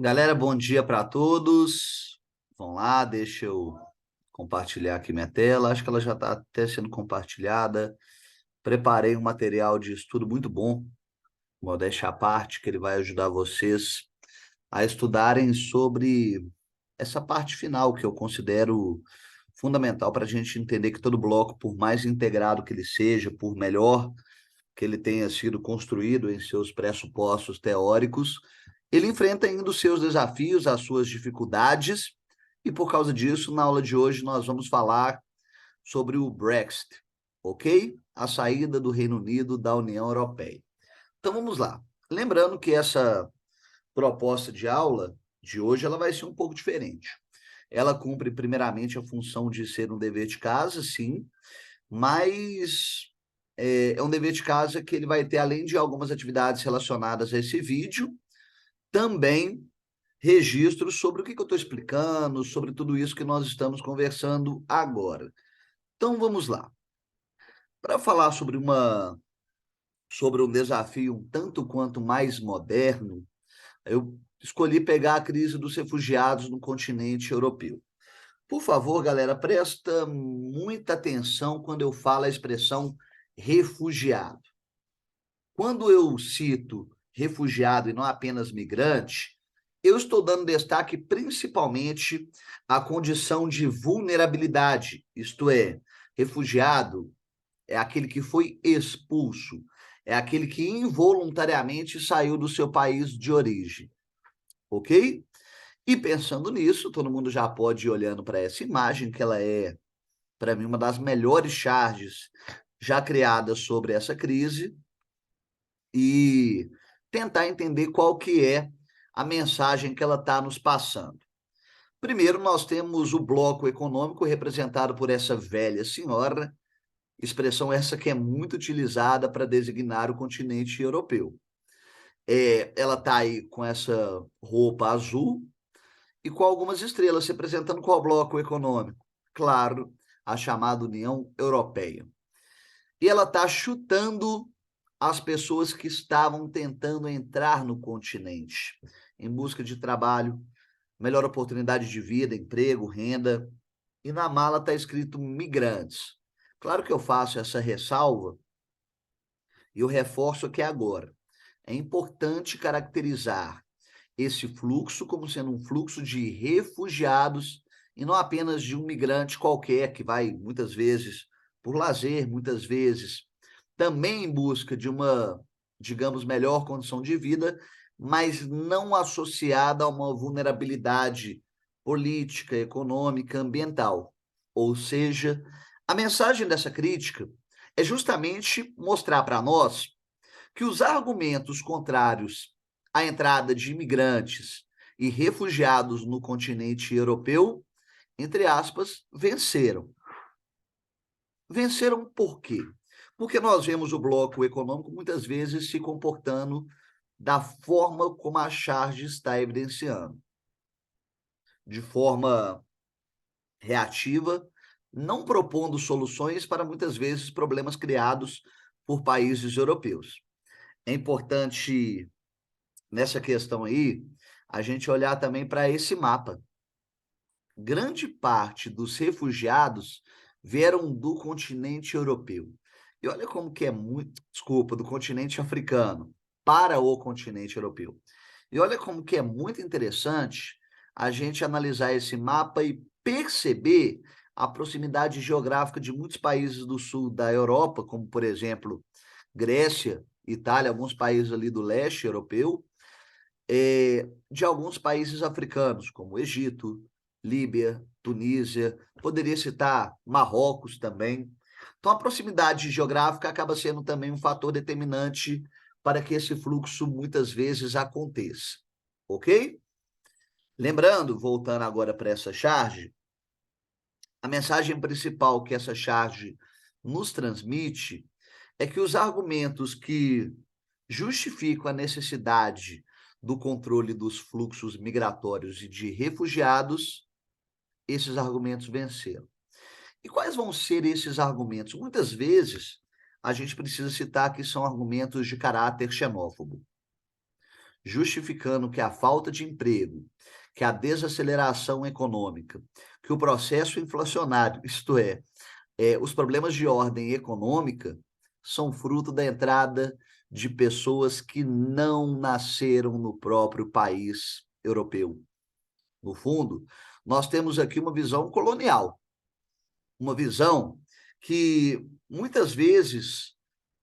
Galera, bom dia para todos. Vão lá, deixa eu compartilhar aqui minha tela. Acho que ela já está até sendo compartilhada. Preparei um material de estudo muito bom, modéstia à parte, que ele vai ajudar vocês a estudarem sobre essa parte final, que eu considero fundamental para a gente entender que todo bloco, por mais integrado que ele seja, por melhor que ele tenha sido construído em seus pressupostos teóricos, ele enfrenta ainda os seus desafios, as suas dificuldades, e por causa disso, na aula de hoje, nós vamos falar sobre o Brexit, ok? A saída do Reino Unido da União Europeia. Então vamos lá. Lembrando que essa proposta de aula de hoje ela vai ser um pouco diferente. Ela cumpre primeiramente a função de ser um dever de casa, sim, mas é um dever de casa que ele vai ter, além de algumas atividades relacionadas a esse vídeo, também registros sobre o que eu estou explicando, sobre tudo isso que nós estamos conversando agora. Então vamos lá. Para falar sobre um desafio um tanto quanto mais moderno, eu escolhi pegar a crise dos refugiados no continente europeu. Por favor, galera, presta muita atenção quando eu falo a expressão refugiado. Quando eu cito refugiado e não apenas migrante, eu estou dando destaque principalmente à condição de vulnerabilidade, isto é, refugiado é aquele que foi expulso, é aquele que involuntariamente saiu do seu país de origem, ok? E pensando nisso, todo mundo já pode ir olhando para essa imagem, que ela é, para mim, uma das melhores charges já criadas sobre essa crise, e tentar entender qual que é a mensagem que ela está nos passando. Primeiro, nós temos o bloco econômico representado por essa velha senhora, expressão essa que é muito utilizada para designar o continente europeu. Ela está aí com essa roupa azul e com algumas estrelas, representando qual bloco econômico? Claro, a chamada União Europeia. E ela está chutando as pessoas que estavam tentando entrar no continente em busca de trabalho, melhor oportunidade de vida, emprego, renda. E na mala está escrito migrantes. Claro que eu faço essa ressalva e eu reforço aqui agora. É importante caracterizar esse fluxo como sendo um fluxo de refugiados e não apenas de um migrante qualquer que vai muitas vezes por lazer, muitas vezes também em busca de uma, digamos, melhor condição de vida, mas não associada a uma vulnerabilidade política, econômica, ambiental. Ou seja, a mensagem dessa crítica é justamente mostrar para nós que os argumentos contrários à entrada de imigrantes e refugiados no continente europeu, entre aspas, venceram. Venceram por quê? Porque nós vemos o bloco econômico muitas vezes se comportando da forma como a charge está evidenciando, de forma reativa, não propondo soluções para muitas vezes problemas criados por países europeus. É importante, nessa questão aí, a gente olhar também para esse mapa. Grande parte dos refugiados vieram do continente europeu. E olha como que é muito, desculpa, do continente africano para o continente europeu. E olha como que é muito interessante a gente analisar esse mapa e perceber a proximidade geográfica de muitos países do sul da Europa, como por exemplo, Grécia, Itália, alguns países ali do leste europeu, de alguns países africanos, como Egito, Líbia, Tunísia, poderia citar Marrocos também. Então, a proximidade geográfica acaba sendo também um fator determinante para que esse fluxo muitas vezes aconteça, ok? Lembrando, voltando agora para essa charge, a mensagem principal que essa charge nos transmite é que os argumentos que justificam a necessidade do controle dos fluxos migratórios e de refugiados, esses argumentos venceram. E quais vão ser esses argumentos? Muitas vezes, a gente precisa citar que são argumentos de caráter xenófobo. justificando que a falta de emprego, que a desaceleração econômica, que o processo inflacionário, isto é, os problemas de ordem econômica, são fruto da entrada de pessoas que não nasceram no próprio país europeu. No fundo, nós temos aqui uma visão colonial, uma visão que muitas vezes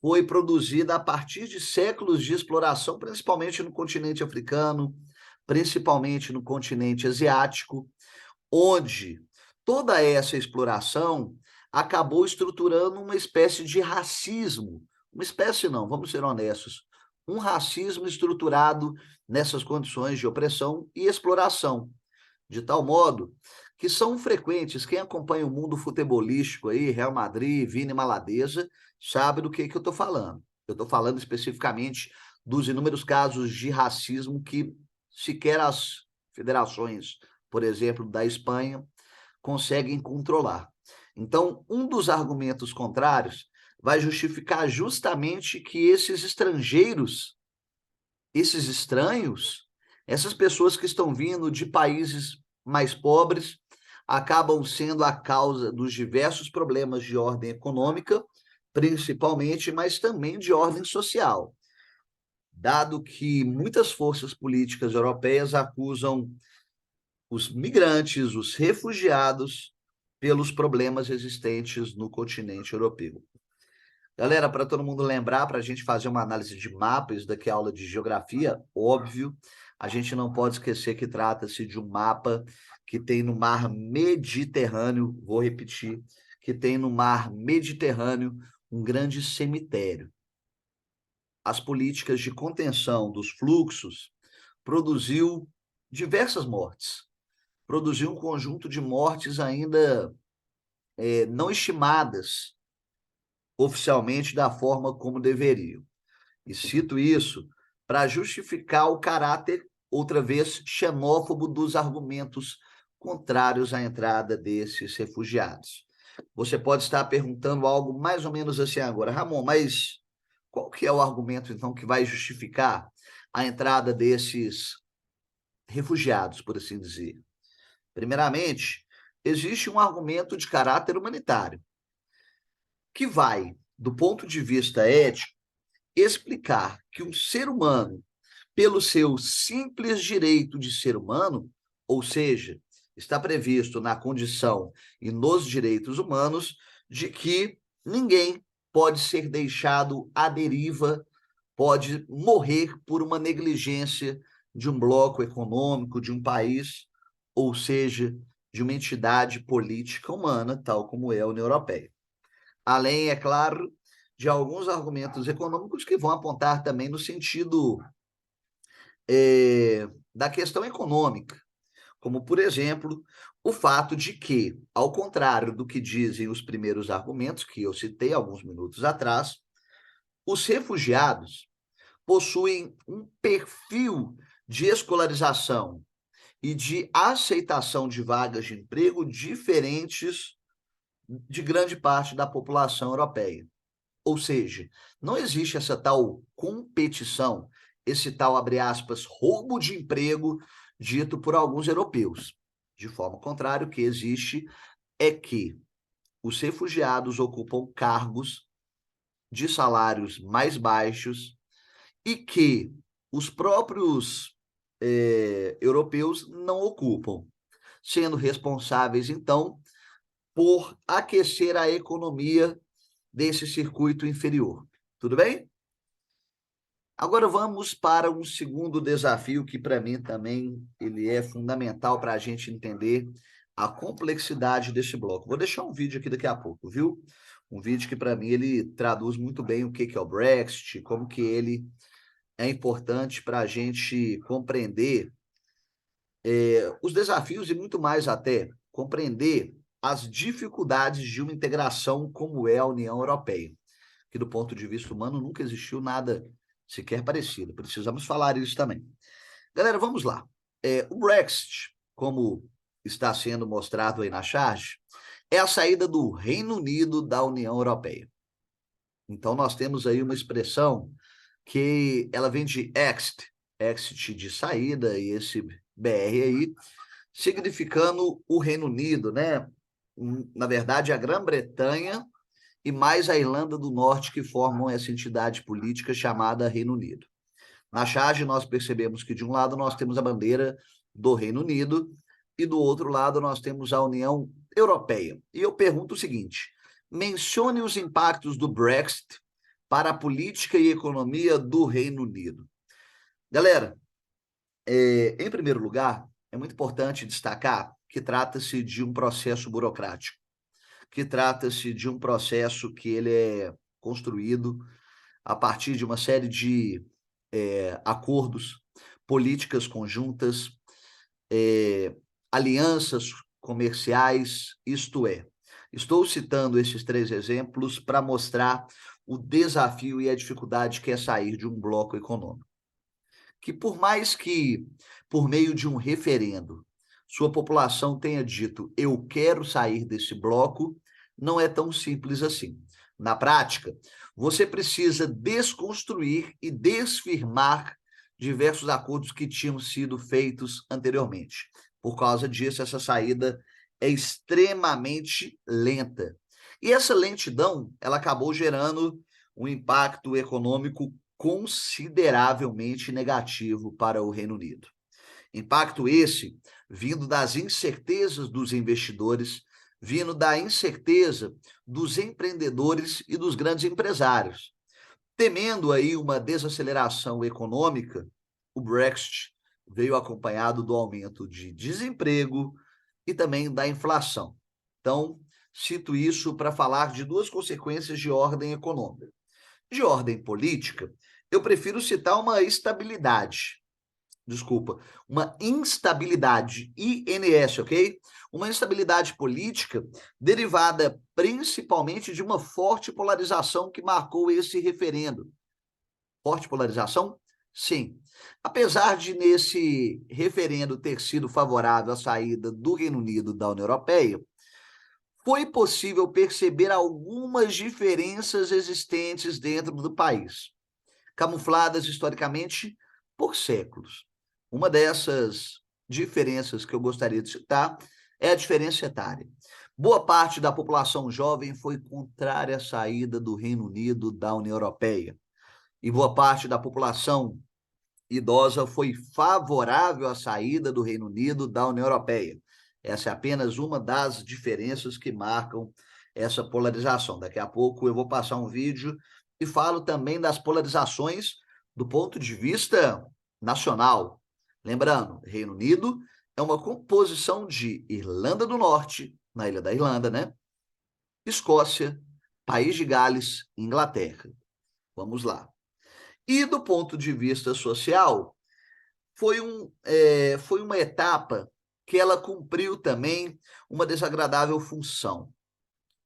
foi produzida a partir de séculos de exploração, principalmente no continente africano, principalmente no continente asiático, onde toda essa exploração acabou estruturando uma espécie de racismo. Uma espécie não, vamos ser honestos, um racismo estruturado nessas condições de opressão e exploração, de tal modo que são frequentes, quem acompanha o mundo futebolístico aí, Real Madrid, Vini Maladeza, sabe do que eu estou falando. Eu estou falando especificamente dos inúmeros casos de racismo que sequer as federações, por exemplo, da Espanha, conseguem controlar. Então, um dos argumentos contrários vai justificar justamente que esses estrangeiros, esses estranhos, essas pessoas que estão vindo de países mais pobres, acabam sendo a causa dos diversos problemas de ordem econômica, principalmente, mas também de ordem social, dado que muitas forças políticas europeias acusam os migrantes, os refugiados, pelos problemas existentes no continente europeu. Galera, para todo mundo lembrar, para a gente fazer uma análise de mapa, isso daqui é aula de geografia, óbvio, a gente não pode esquecer que trata-se de um mapa que tem no mar Mediterrâneo, vou repetir, que tem no mar Mediterrâneo um grande cemitério. As políticas de contenção dos fluxos produziu diversas mortes, produziu um conjunto de mortes ainda não estimadas oficialmente da forma como deveriam. E cito isso para justificar o caráter, outra vez, xenófobo dos argumentos contrários à entrada desses refugiados. Você pode estar perguntando algo mais ou menos assim agora, Ramon, mas qual que é o argumento, então, que vai justificar a entrada desses refugiados, por assim dizer? Primeiramente, existe um argumento de caráter humanitário, que vai, do ponto de vista ético, explicar que um ser humano, pelo seu simples direito de ser humano, ou seja, está previsto na condição e nos direitos humanos de que ninguém pode ser deixado à deriva, pode morrer por uma negligência de um bloco econômico, de um país, ou seja, de uma entidade política humana, tal como é a União Europeia. Além, é claro, de alguns argumentos econômicos que vão apontar também no sentido da questão econômica, como, por exemplo, o fato de que, ao contrário do que dizem os primeiros argumentos, que eu citei alguns minutos atrás, os refugiados possuem um perfil de escolarização e de aceitação de vagas de emprego diferentes de grande parte da população europeia. Ou seja, não existe essa tal competição, esse tal, abre aspas, roubo de emprego dito por alguns europeus. De forma contrária, o que existe é que os refugiados ocupam cargos de salários mais baixos e que os próprios europeus não ocupam, sendo responsáveis, então, por aquecer a economia desse circuito inferior. Tudo bem? Agora vamos para um segundo desafio que, para mim, também ele é fundamental para a gente entender a complexidade desse bloco. Vou deixar um vídeo aqui daqui a pouco, viu? Um vídeo que, para mim, ele traduz muito bem o que é o Brexit, como que ele é importante para a gente compreender os desafios e muito mais até, compreender as dificuldades de uma integração como é a União Europeia, que do ponto de vista humano nunca existiu nada sequer parecido. Precisamos falar isso também. Galera, vamos lá. O Brexit, como está sendo mostrado aí na charge, é a saída do Reino Unido da União Europeia. Então, nós temos aí uma expressão que ela vem de exit, exit de saída, e esse BR aí, significando o Reino Unido, né? Na verdade, a Grã-Bretanha e mais a Irlanda do Norte, que formam essa entidade política chamada Reino Unido. Na charge, nós percebemos que, de um lado, nós temos a bandeira do Reino Unido e, do outro lado, nós temos a União Europeia. E eu pergunto o seguinte: mencione os impactos do Brexit para a política e economia do Reino Unido. Galera, em primeiro lugar, é muito importante destacar que trata-se de um processo burocrático, que trata-se de um processo que ele é construído a partir de uma série de acordos, políticas conjuntas, alianças comerciais, isto é. Estou citando esses 3 exemplos para mostrar o desafio e a dificuldade que é sair de um bloco econômico. Que por mais que, por meio de um referendo, sua população tenha dito eu quero sair desse bloco, não é tão simples assim. Na prática, você precisa desconstruir e desfirmar diversos acordos que tinham sido feitos anteriormente. Por causa disso, essa saída é extremamente lenta. E essa lentidão, ela acabou gerando um impacto econômico consideravelmente negativo para o Reino Unido. Impacto esse vindo das incertezas dos investidores, vindo da incerteza dos empreendedores e dos grandes empresários. Temendo aí uma desaceleração econômica, o Brexit veio acompanhado do aumento de desemprego e também da inflação. Então, cito isso para falar de 2 consequências de ordem econômica. De ordem política, eu prefiro citar uma instabilidade, INS, ok? Uma instabilidade política derivada principalmente de uma forte polarização que marcou esse referendo. Forte polarização? Sim. Apesar de nesse referendo ter sido favorável à saída do Reino Unido da União Europeia, foi possível perceber algumas diferenças existentes dentro do país, camufladas historicamente por séculos. Uma dessas diferenças que eu gostaria de citar é a diferença etária. Boa parte da população jovem foi contrária à saída do Reino Unido da União Europeia, e boa parte da população idosa foi favorável à saída do Reino Unido da União Europeia. Essa é apenas uma das diferenças que marcam essa polarização. Daqui a pouco eu vou passar um vídeo e falo também das polarizações do ponto de vista nacional. Lembrando, Reino Unido é uma composição de Irlanda do Norte, na Ilha da Irlanda, né? Escócia, País de Gales e Inglaterra. Vamos lá. E do ponto de vista social, foi uma etapa que ela cumpriu também uma desagradável função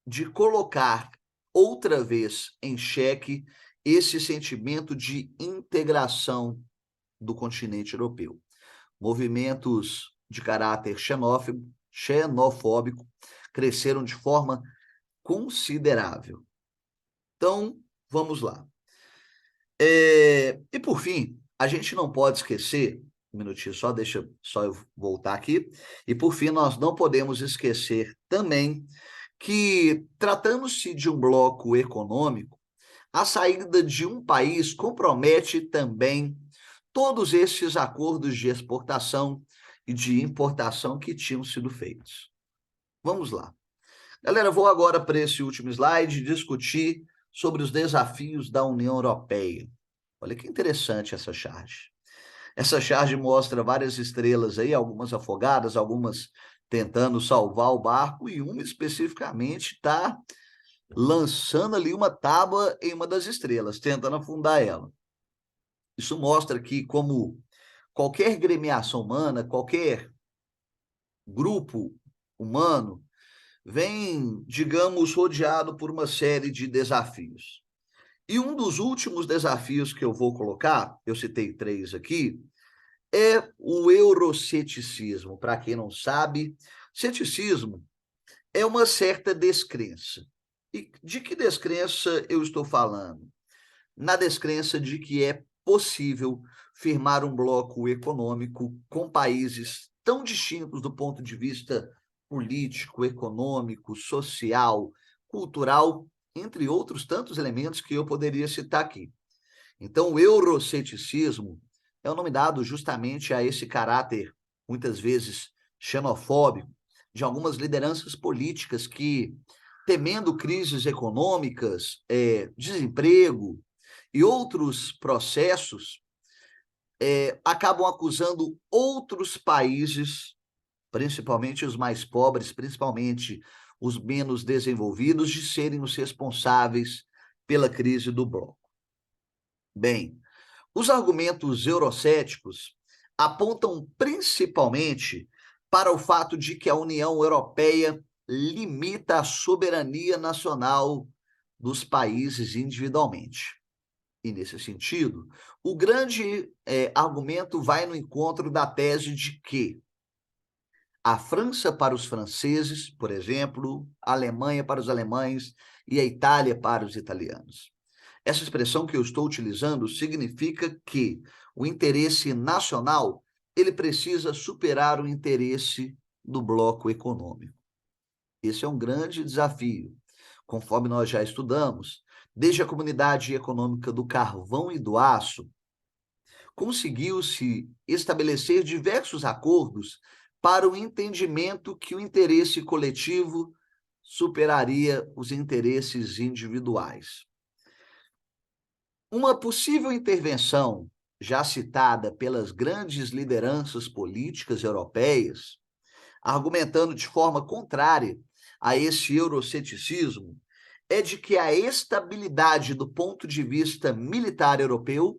de colocar outra vez em xeque esse sentimento de integração do continente europeu. Movimentos de caráter xenofóbico cresceram de forma considerável. Então, vamos lá. E por fim, a gente não pode esquecer, um minutinho só, deixa só eu voltar aqui, e por fim nós não podemos esquecer também que, tratando-se de um bloco econômico, a saída de um país compromete também todos esses acordos de exportação e de importação que tinham sido feitos. Vamos lá. Galera, vou agora para esse último slide discutir sobre os desafios da União Europeia. Olha que interessante essa charge. Essa charge mostra várias estrelas aí, algumas afogadas, algumas tentando salvar o barco, e uma especificamente está lançando ali uma tábua em uma das estrelas, tentando afundar ela. Isso mostra que, como qualquer gremiação humana, qualquer grupo humano, vem, digamos, rodeado por uma série de desafios. E um dos últimos desafios que eu vou colocar, eu citei 3 aqui, é o euroceticismo. Para quem não sabe, ceticismo é uma certa descrença. E de que descrença eu estou falando? Na descrença de que é possível firmar um bloco econômico com países tão distintos do ponto de vista político, econômico, social, cultural, entre outros tantos elementos que eu poderia citar aqui. Então, o euroceticismo é o nome dado justamente a esse caráter, muitas vezes xenofóbico, de algumas lideranças políticas que, temendo crises econômicas, desemprego e outros processos, acabam acusando outros países, principalmente os mais pobres, principalmente os menos desenvolvidos, de serem os responsáveis pela crise do bloco. Bem, os argumentos eurocéticos apontam principalmente para o fato de que a União Europeia limita a soberania nacional dos países individualmente. E, nesse sentido, o grande argumento vai no encontro da tese de que a França para os franceses, por exemplo, a Alemanha para os alemães e a Itália para os italianos. Essa expressão que eu estou utilizando significa que o interesse nacional ele precisa superar o interesse do bloco econômico. Esse é um grande desafio. Conforme nós já estudamos, desde a Comunidade Econômica do Carvão e do Aço, conseguiu-se estabelecer diversos acordos para o entendimento que o interesse coletivo superaria os interesses individuais. Uma possível intervenção, já citada pelas grandes lideranças políticas europeias, argumentando de forma contrária a esse euroceticismo, é de que a estabilidade do ponto de vista militar europeu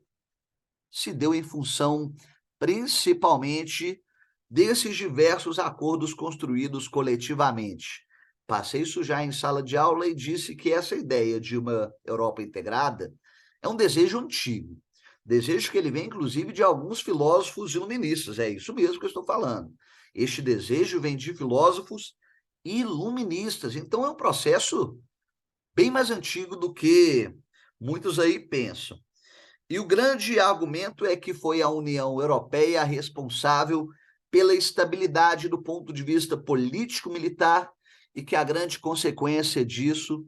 se deu em função, principalmente, desses diversos acordos construídos coletivamente. Passei isso já em sala de aula e disse que essa ideia de uma Europa integrada é um desejo antigo, desejo que ele vem, inclusive, de alguns filósofos iluministas, é isso mesmo que eu estou falando. Este desejo vem de filósofos iluministas, então é um processo bem mais antigo do que muitos aí pensam. E o grande argumento é que foi a União Europeia responsável pela estabilidade do ponto de vista político-militar e que a grande consequência disso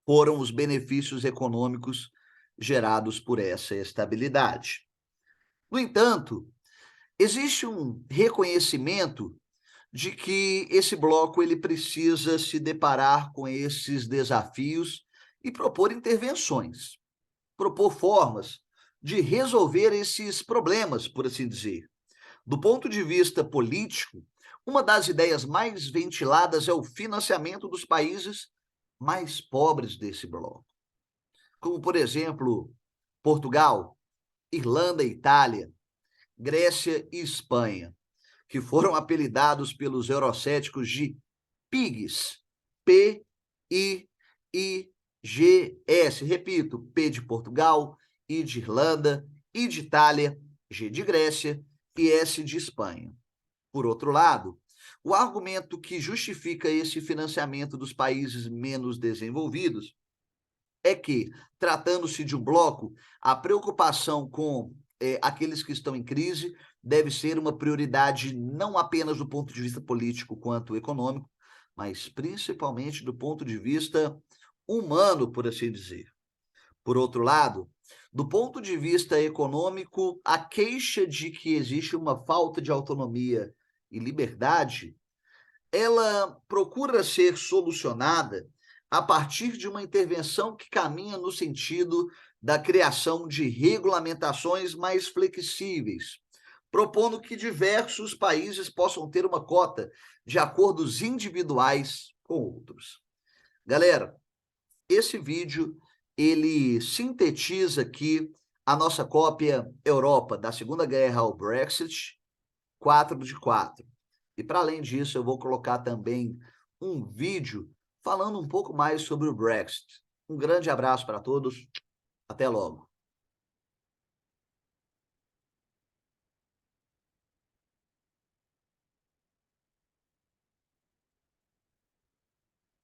foram os benefícios econômicos gerados por essa estabilidade. No entanto, existe um reconhecimento de que esse bloco ele precisa se deparar com esses desafios e propor intervenções, propor formas de resolver esses problemas, por assim dizer. Do ponto de vista político, uma das ideias mais ventiladas é o financiamento dos países mais pobres desse bloco, como, por exemplo, Portugal, Irlanda e Itália, Grécia e Espanha, que foram apelidados pelos eurocéticos de PIGs, P-I-I-G-S. Repito, P de Portugal, I de Irlanda, I de Itália, G de Grécia e S de Espanha. Por outro lado, o argumento que justifica esse financiamento dos países menos desenvolvidos é que, tratando-se de um bloco, a preocupação com aqueles que estão em crise deve ser uma prioridade não apenas do ponto de vista político quanto econômico, mas principalmente do ponto de vista humano, por assim dizer. Por outro lado, do ponto de vista econômico, a queixa de que existe uma falta de autonomia e liberdade, ela procura ser solucionada a partir de uma intervenção que caminha no sentido da criação de regulamentações mais flexíveis, propondo que diversos países possam ter uma cota de acordos individuais com outros. Galera, esse vídeo ele sintetiza aqui a nossa cópia Europa, da Segunda Guerra ao Brexit, 4 de 4. E para além disso, eu vou colocar também um vídeo falando um pouco mais sobre o Brexit. Um grande abraço para todos, até logo.